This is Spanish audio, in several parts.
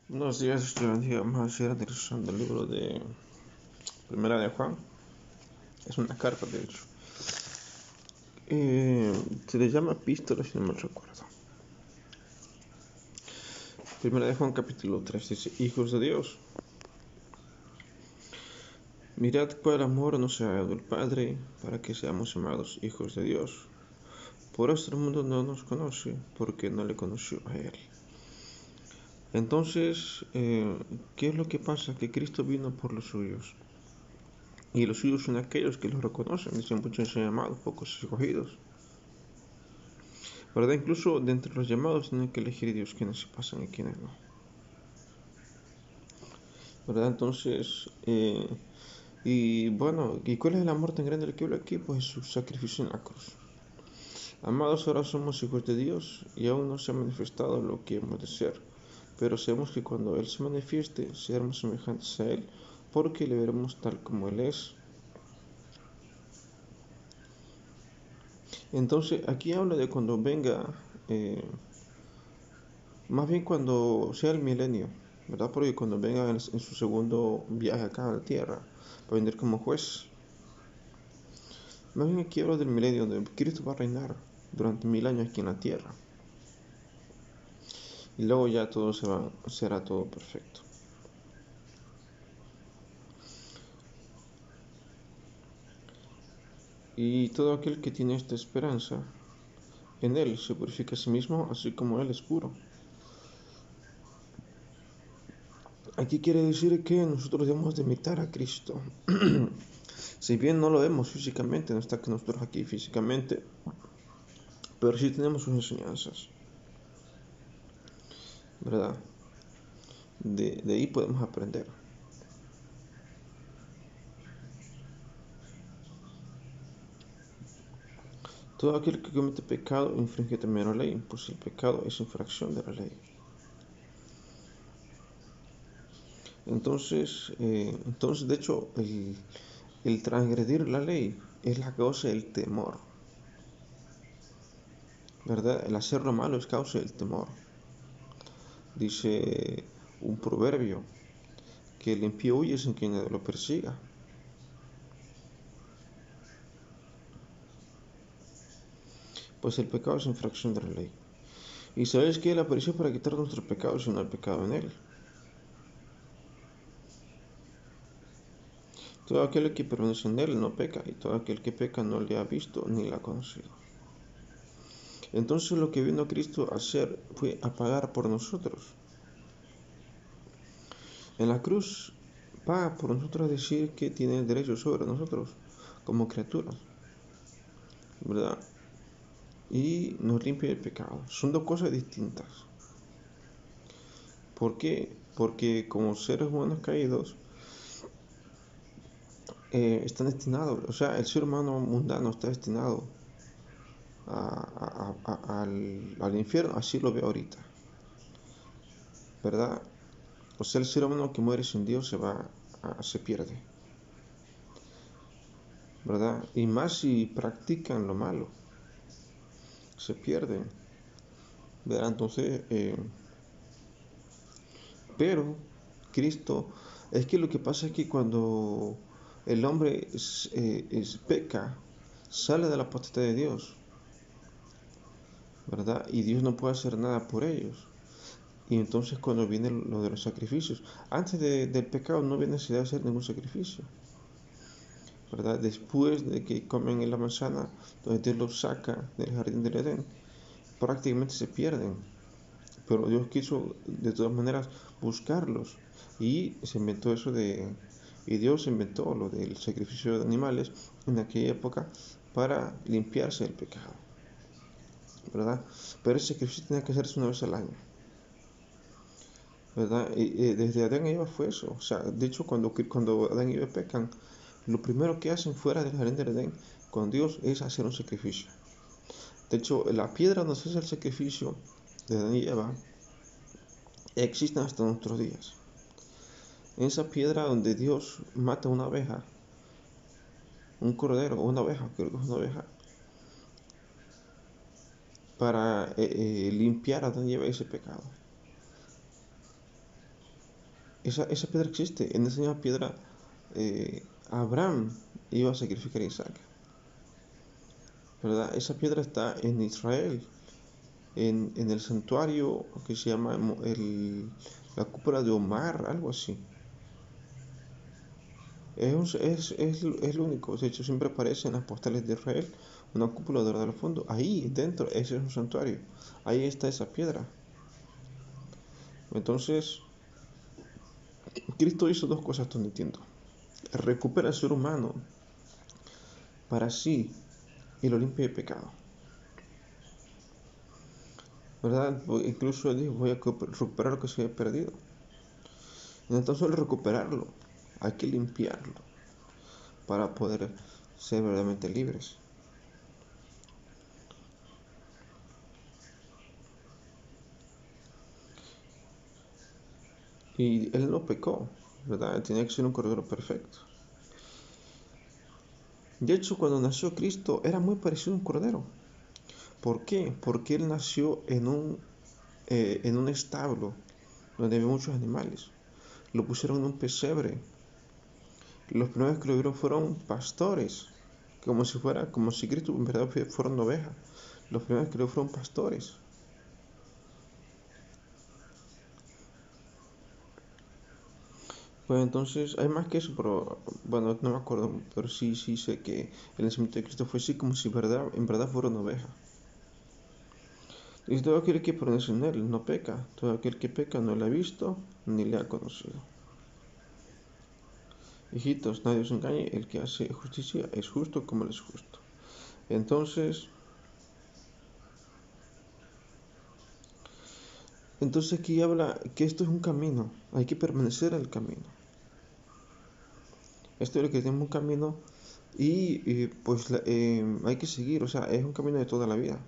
Buenos días, te bendiga. Vamos a seguir analizando el libro de Primera de Juan. Es una carta, de hecho. Se le llama epístola, si no me recuerdo. Primera de Juan, capítulo 3, dice: Hijos de Dios, mirad cuál amor nos ha dado el Padre para que seamos llamados hijos de Dios. Por esto el mundo no nos conoce, porque no le conoció a Él. Entonces, ¿qué es lo que pasa? Que Cristo vino por los suyos. Y los suyos son aquellos que lo reconocen. Dicen: muchos son llamados, pocos escogidos. ¿Verdad? Incluso de entre los llamados tienen que elegir Dios quiénes se pasan y quiénes no. ¿Verdad? Entonces, y bueno, ¿y cuál es el amor tan grande del que habla aquí? Pues su sacrificio en la cruz. Amados, ahora somos hijos de Dios y aún no se ha manifestado lo que hemos de ser. Pero sabemos que cuando Él se manifieste, seremos semejantes a Él, porque le veremos tal como Él es. Entonces, aquí habla de cuando venga, más bien cuando sea el milenio, ¿verdad? Porque cuando venga en su segundo viaje acá a la tierra, va a venir como juez. Más bien aquí habla del milenio, donde Cristo va a reinar durante 1000 años aquí en la tierra. Y luego ya todo será todo perfecto. Y todo aquel que tiene esta esperanza en Él se purifica a sí mismo, así como Él es puro. Aquí quiere decir que nosotros debemos de imitar a Cristo. Si bien no lo vemos físicamente, no está que nosotros aquí físicamente, pero sí tenemos sus enseñanzas, ¿verdad? De ahí podemos aprender. Todo aquel que comete pecado infringe también la ley, pues el pecado es infracción de la ley. Entonces de hecho, el transgredir la ley es la causa del temor, ¿verdad? El hacer lo malo es causa del temor. Dice un proverbio que el impío huye sin quien lo persiga. Pues el pecado es infracción de la ley. Y sabes que Él apareció para quitar nuestros pecados y no el pecado en Él. Todo aquel que permanece en Él no peca, y todo aquel que peca no le ha visto ni le ha conocido. Entonces lo que vino Cristo a hacer fue a pagar por nosotros. En la cruz paga por nosotros, decir que tiene el derecho sobre nosotros como criaturas, ¿verdad? Y nos limpia el pecado. Son dos cosas distintas. ¿Por qué? Porque como seres humanos caídos están destinados, o sea, el ser humano mundano está destinado al infierno, así lo veo ahorita, ¿verdad? O sea, el ser humano que muere sin Dios se pierde, ¿verdad? Y más si practican lo malo, se pierden, ¿verdad? Entonces, pero Cristo, es que lo que pasa es que cuando el hombre peca, sale de la potestad de Dios, ¿verdad? Y Dios no puede hacer nada por ellos. Y entonces cuando viene lo de los sacrificios, antes del pecado no había necesidad de hacer ningún sacrificio, ¿verdad? Después de que comen en la manzana, donde Dios los saca del jardín del Edén, prácticamente se pierden. Pero Dios quiso de todas maneras buscarlos y se inventó eso y Dios inventó lo del sacrificio de animales en aquella época para limpiarse del pecado, ¿verdad? Pero ese sacrificio tenía que hacerse una vez al año, ¿verdad? Y desde Adán y Eva fue eso. O sea, de hecho, cuando Adán y Eva pecan, lo primero que hacen fuera del jardín del Edén con Dios es hacer un sacrificio. De hecho, la piedra donde se hace el sacrificio de Adán y Eva existe hasta nuestros días. En esa piedra donde Dios mata una oveja, un cordero o una oveja, creo que es una oveja, para limpiar a Adán y Eva ese pecado. esa piedra existe. En esa misma piedra Abraham iba a sacrificar a Isaac, ¿verdad? Esa piedra está en Israel, en el santuario que se llama la cúpula de Omar, algo así. Es lo único. De hecho, siempre aparece en las postales de Israel una cúpula dorada al fondo. Ahí dentro, ese es un santuario. Ahí está esa piedra. Entonces, Cristo hizo dos cosas, donde entiendo. Recupera al ser humano para sí y lo limpia de pecado, ¿verdad? Incluso él dijo, voy a recuperar lo que se había perdido. No tan solo recuperarlo, hay que limpiarlo para poder ser verdaderamente libres. Y él no pecó, ¿verdad? Tenía que ser un cordero perfecto. De hecho, cuando nació Cristo era muy parecido a un cordero. ¿Por qué? Porque él nació en un establo donde había muchos animales. Lo pusieron en un pesebre. Los primeros que lo vieron fueron pastores, como si Cristo en verdad fuera una oveja. Los primeros que lo vieron fueron pastores. Pues entonces, hay más que eso, pero bueno, no me acuerdo, pero sí sé que el nacimiento de Cristo fue así, como si en verdad fuera una oveja. Y todo aquel que permanece en él no peca, todo aquel que peca no le ha visto ni le ha conocido. Hijitos, nadie os engañe, el que hace justicia es justo como él es justo. Entonces aquí habla que esto es un camino, hay que permanecer en el camino. Esto es lo que tenemos un camino y pues hay que seguir, o sea, es un camino de toda la vida,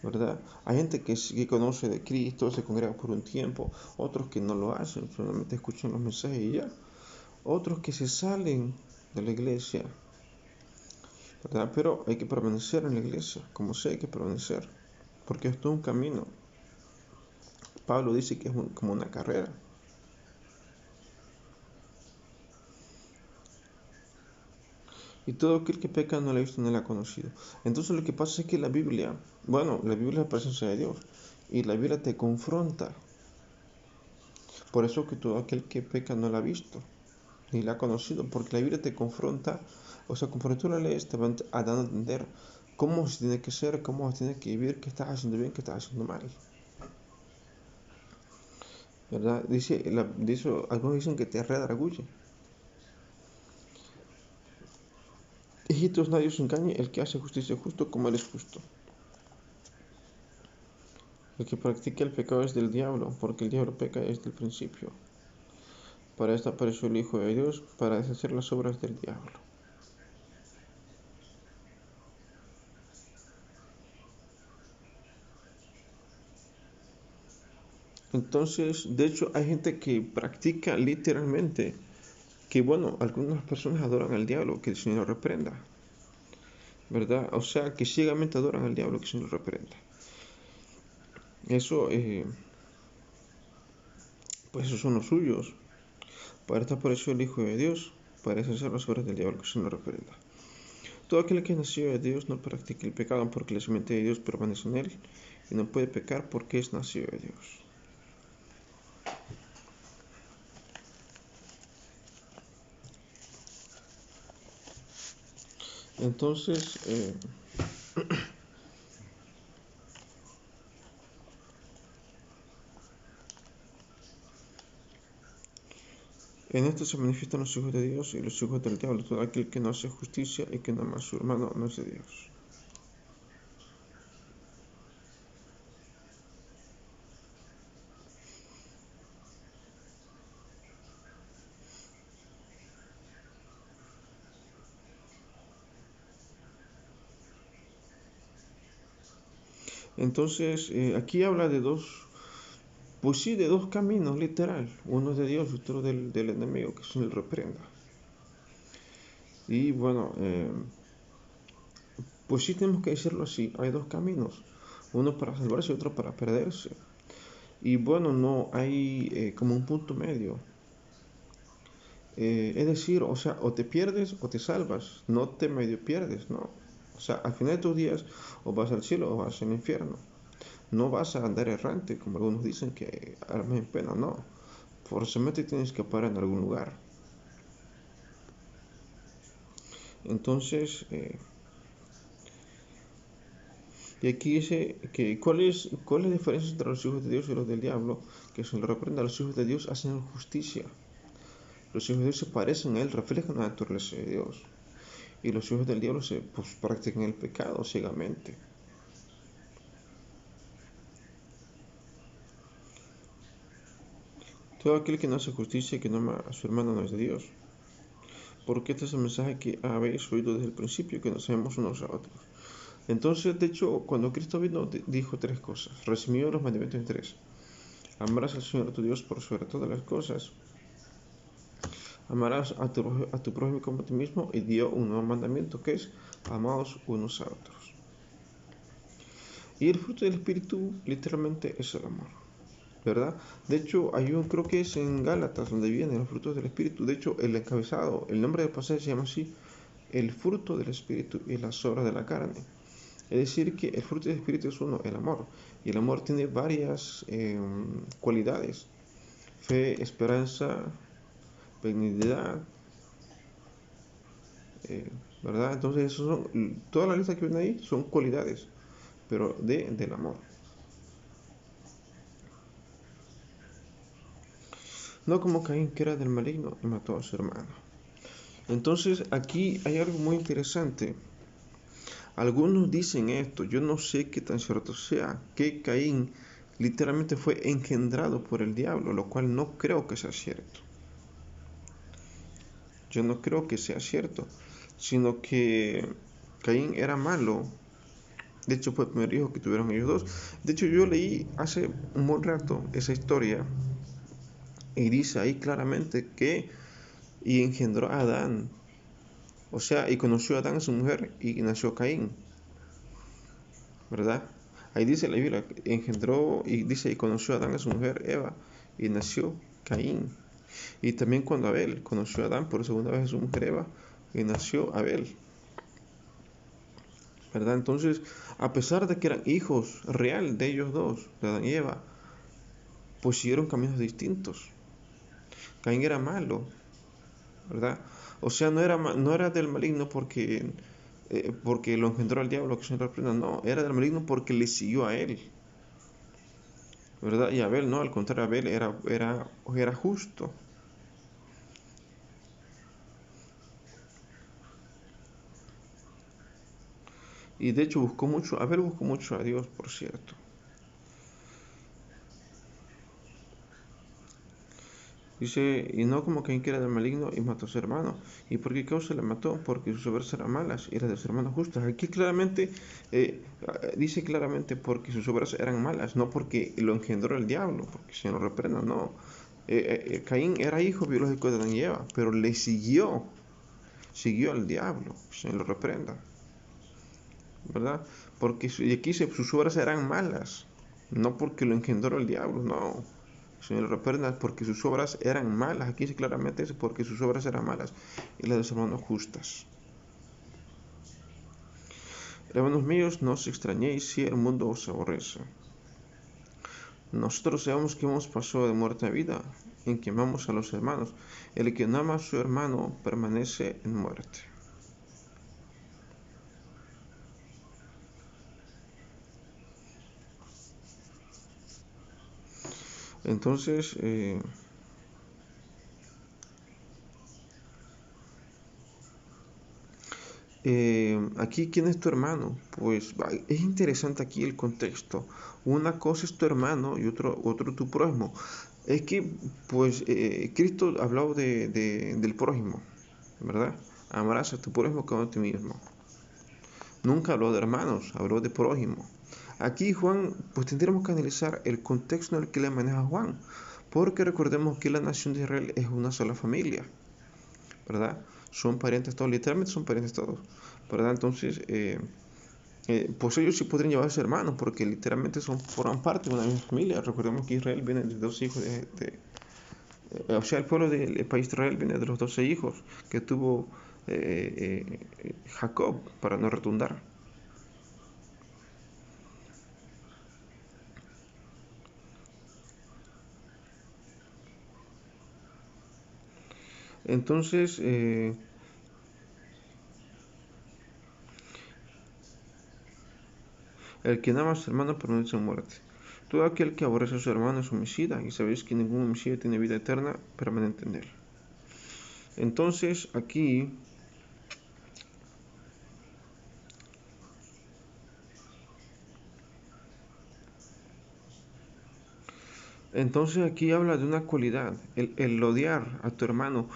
¿verdad? Hay gente que conoce de Cristo, se congrega por un tiempo, otros que no lo hacen, solamente escuchan los mensajes y ya. Otros que se salen de la iglesia, ¿verdad? Pero hay que permanecer en la iglesia, como sea, hay que permanecer, porque esto es un camino. Pablo dice que es como una carrera. Y todo aquel que peca no la ha visto ni la ha conocido. Entonces lo que pasa es que la Biblia es la presencia de Dios. Y la Biblia te confronta. Por eso que todo aquel que peca no la ha visto ni la ha conocido. Porque la Biblia te confronta. O sea, conforme tú la lees, te van a dar a entender cómo se tiene que ser, cómo se tiene que vivir, qué estás haciendo bien, qué estás haciendo mal. ¿Verdad? Algunos dicen que te redarguye. Hijitos, nadie os engañe, el que hace justicia justo como él es justo. El que practica el pecado es del diablo, porque el diablo peca desde el principio. Para esto apareció el Hijo de Dios, para deshacer las obras del diablo. Entonces, de hecho, hay gente que practica literalmente, que bueno, algunas personas adoran al diablo, que el Señor lo reprenda, ¿verdad? O sea, que ciegamente adoran al diablo, que el Señor lo reprenda. Eso, pues esos son los suyos. Para esto apareció el Hijo de Dios, para deshacer las obras del diablo, que el Señor lo reprenda. Todo aquel que nació de Dios no practica el pecado, porque la semente de Dios permanece en él, y no puede pecar porque es nacido de Dios. Entonces, en esto se manifiestan los hijos de Dios y los hijos del diablo. Todo aquel que no hace justicia y que no ama a su hermano no es de Dios. Entonces, aquí habla de pues sí, de dos caminos, literal. Uno es de Dios y otro del enemigo, que se le reprenda. Y bueno, pues sí tenemos que decirlo así. Hay dos caminos. Uno para salvarse y otro para perderse. Y bueno, no hay como un punto medio. Es decir, o sea, o te pierdes o te salvas, no te medio pierdes, ¿no? O sea, al final de tus días o vas al cielo o vas al infierno. No vas a andar errante, como algunos dicen que armas en pena, no. Forzosamente tienes que parar en algún lugar. Entonces, y aquí dice que ¿cuál es la diferencia entre los hijos de Dios y los del diablo? Que se lo reprenda, los hijos de Dios hacen justicia. Los hijos de Dios se parecen a Él, reflejan la naturaleza de Dios. Y los hijos del diablo pues, practican el pecado ciegamente. Todo aquel que no hace justicia y que no ama a su hermano no es de Dios. Porque este es el mensaje que habéis oído desde el principio, que nos amemos unos a otros. Entonces, de hecho, cuando Cristo vino, dijo tres cosas. Resumió los mandamientos en tres. Amarás al Señor tu Dios por sobre todas las cosas. Amarás a tu prójimo como a ti mismo, y dio un nuevo mandamiento que es amaos unos a otros. Y el fruto del Espíritu literalmente es el amor, ¿verdad? De hecho, creo que es en Gálatas donde vienen los frutos del Espíritu. De hecho, el encabezado, el nombre del pasaje se llama así, el fruto del Espíritu y las obras de la carne. Es decir, que el fruto del Espíritu es uno, el amor. Y el amor tiene varias cualidades. Fe, esperanza, benignidad, eh, ¿verdad? Entonces, toda la lista que viene ahí son cualidades, pero del amor. No como Caín, que era del maligno y mató a su hermano. Entonces, aquí hay algo muy interesante. Algunos dicen esto, yo no sé qué tan cierto sea, que Caín literalmente fue engendrado por el diablo, lo cual no creo que sea cierto. Yo no creo que sea cierto, sino que Caín era malo. De hecho, fue el primer hijo que tuvieron ellos dos. De hecho, yo leí hace un buen rato esa historia y dice ahí claramente que y engendró a Adán. O sea, y conoció a Adán a su mujer y nació Caín, ¿verdad? Ahí dice la Biblia, engendró y dice y conoció a Adán a su mujer Eva y nació Caín. Y también cuando Abel conoció a Adán por segunda vez a su mujer Eva y nació Abel, ¿verdad? Entonces, a pesar de que eran hijos real de ellos dos, de Adán y Eva, pues siguieron caminos distintos. Caín era malo, ¿verdad? O sea, no era del maligno porque lo engendró el diablo, que se reprenda, no, era del maligno porque le siguió a él, ¿verdad? Y Abel no, al contrario, Abel era justo. Y de hecho Abel buscó mucho a Dios, por cierto. Dice, y no como Caín que era del maligno y mató a su hermano. ¿Y por qué causa le mató? Porque sus obras eran malas y las de su hermano justas. Aquí claramente, dice claramente porque sus obras eran malas, no porque lo engendró el diablo, porque se lo reprenda, no. Caín era hijo biológico de Adán y Eva, pero siguió al diablo, se lo reprenda, ¿verdad? Y aquí dice, sus obras eran malas, no porque lo engendró el diablo, no. Se lo reprenda porque sus obras eran malas. Aquí dice claramente eso, porque sus obras eran malas y las de sus hermanos justas. Hermanos míos, no os extrañéis si el mundo os aborrece. Nosotros sabemos que hemos pasado de muerte a vida, en que amamos a los hermanos. El que no ama a su hermano permanece en muerte. Entonces, aquí, ¿quién es tu hermano? Pues es interesante aquí el contexto. Una cosa es tu hermano y otro tu prójimo. Es que, pues, Cristo habló del prójimo, ¿verdad? Amarás a tu prójimo como a ti mismo. Nunca habló de hermanos, habló de prójimo. Aquí Juan, pues tendremos que analizar el contexto en el que le maneja Juan, porque recordemos que la nación de Israel es una sola familia, ¿verdad? Son parientes todos, literalmente son parientes todos, ¿verdad? Entonces, pues ellos sí podrían llevarse hermanos, porque literalmente forman parte de una misma familia. Recordemos que Israel viene de dos hijos o sea, el pueblo del país de Israel viene de los 12 hijos que tuvo Jacob, para no redundar. Entonces, el que ama a su hermano permanece en muerte. Todo aquel que aborrece a su hermano es homicida, y sabéis que ningún homicida tiene vida eterna permanente en él. Entonces, aquí habla de una cualidad, el odiar a tu hermano.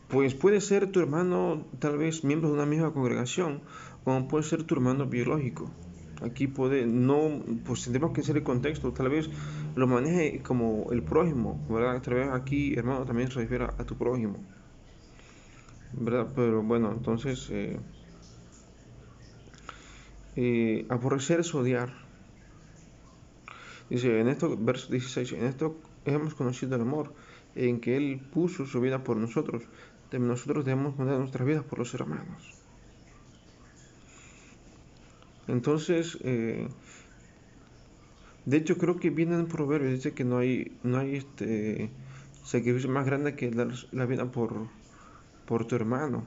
Pues puede ser tu hermano, tal vez miembro de una misma congregación, como puede ser tu hermano biológico. Aquí no, pues tendremos que hacer el contexto, tal vez lo maneje como el prójimo, ¿verdad? Tal vez aquí, hermano, también se refiere a tu prójimo, ¿verdad? Pero bueno, entonces, aborrecer es odiar. Dice en esto, verso 16, en esto hemos conocido el amor, en que Él puso su vida por nosotros. También nosotros debemos poner nuestras vidas por los hermanos. Entonces, de hecho creo que viene en Proverbios, dice que no hay sacrificio más grande que dar la vida por tu hermano,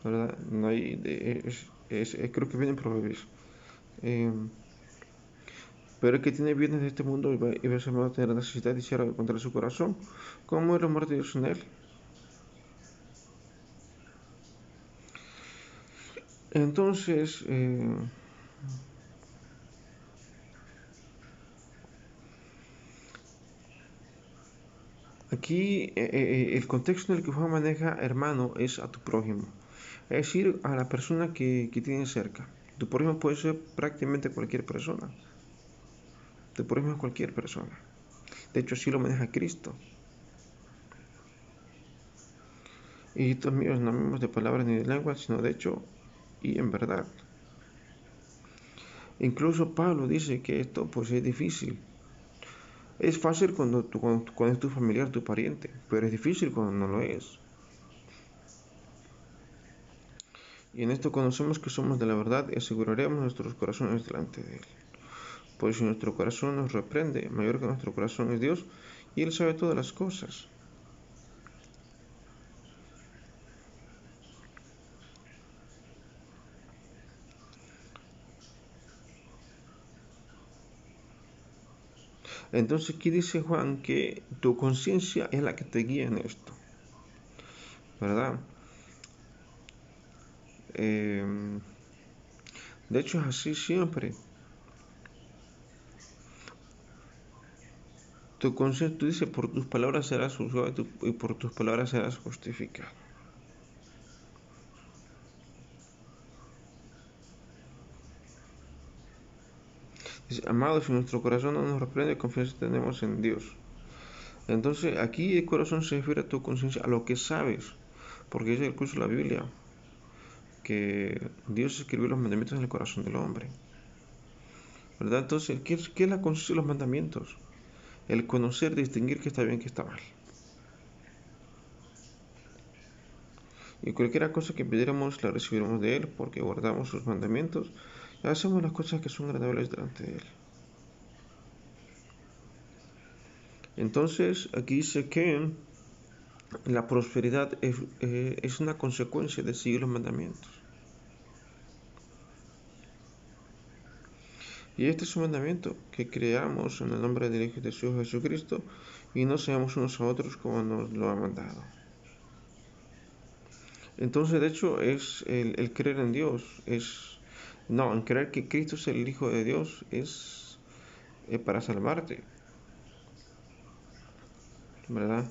¿verdad? No hay, creo que viene en Proverbios. Eh, pero el que tiene bienes de este mundo y ve a su hermano tener necesidad y cierra contra su corazón, ¿cómo muere el amor de Dios en él? Entonces, aquí el contexto en el que Juan maneja hermano es a tu prójimo, es decir, a la persona que tienes cerca. Tu prójimo puede ser prácticamente cualquier persona. Tu prójimo es cualquier persona. De hecho, así lo maneja Cristo. Hijitos míos, no amemos de palabras ni de lengua, sino de hecho y en verdad. Incluso Pablo dice que esto pues es difícil. Es fácil cuando es tu familiar, tu pariente, pero es difícil cuando no lo es. Y en esto conocemos que somos de la verdad y aseguraremos nuestros corazones delante de Él. Pues si nuestro corazón nos reprende, mayor que nuestro corazón es Dios, y Él sabe todas las cosas. Entonces aquí dice Juan que tu conciencia es la que te guía en esto, ¿verdad? De hecho es así siempre. Tu conciencia, tú dices, por tus palabras serás juzgado y por tus palabras serás justificado. Dice, amados, si nuestro corazón no nos reprende, confianza tenemos en Dios. Entonces, aquí el corazón se refiere a tu conciencia, a lo que sabes, porque dice el curso de la Biblia que Dios escribió los mandamientos en el corazón del hombre, ¿verdad? Entonces, ¿qué es la conciencia de los mandamientos? El conocer, distinguir qué está bien, qué está mal. Y cualquier cosa que pidiéramos la recibiremos de Él, porque guardamos sus mandamientos y hacemos las cosas que son agradables delante de Él. Entonces, aquí dice que la prosperidad es una consecuencia de seguir los mandamientos. Y este es un mandamiento, que creamos en el nombre del Hijo de Dios Jesucristo y no seamos unos a otros como nos lo ha mandado. Entonces, de hecho, es el creer en Dios, en creer que Cristo es el Hijo de Dios es para salvarte, ¿verdad?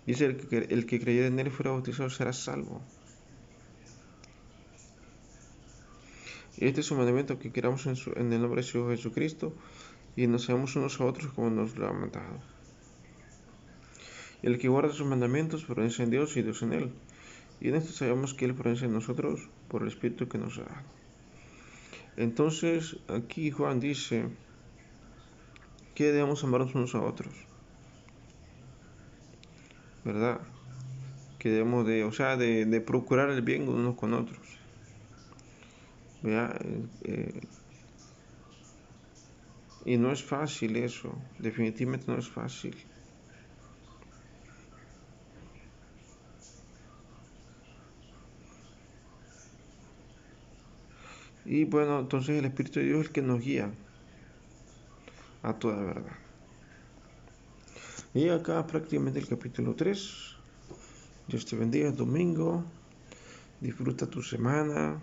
Dice el que creyera en Él y fuera bautizado será salvo. Y este es un mandamiento, que queramos en el nombre de su Hijo Jesucristo y nos seamos unos a otros como nos lo ha mandado. El que guarda sus mandamientos permanece en Dios y Dios en él. Y en esto sabemos que Él proviene en nosotros por el Espíritu que nos ha dado. Entonces, aquí Juan dice que debemos amarnos unos a otros, ¿verdad? Que debemos de procurar el bien unos con otros, ¿verdad? Y no es fácil eso, definitivamente no es fácil. Y bueno, entonces el Espíritu de Dios es el que nos guía a toda verdad. Y acá prácticamente el capítulo 3. Dios te bendiga, es domingo. Disfruta tu semana.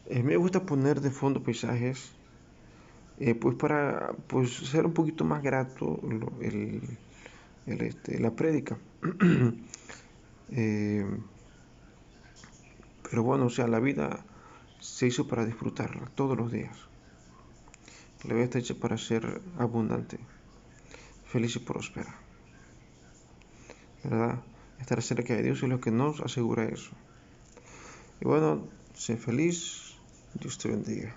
Me gusta poner de fondo paisajes, pues para pues ser un poquito más grato la prédica. eh, pero bueno, la vida se hizo para disfrutarla todos los días. La vida está hecha para ser abundante, feliz y próspera, ¿verdad? Estar cerca de Dios es lo que nos asegura eso. Y bueno, sé feliz, Dios te bendiga.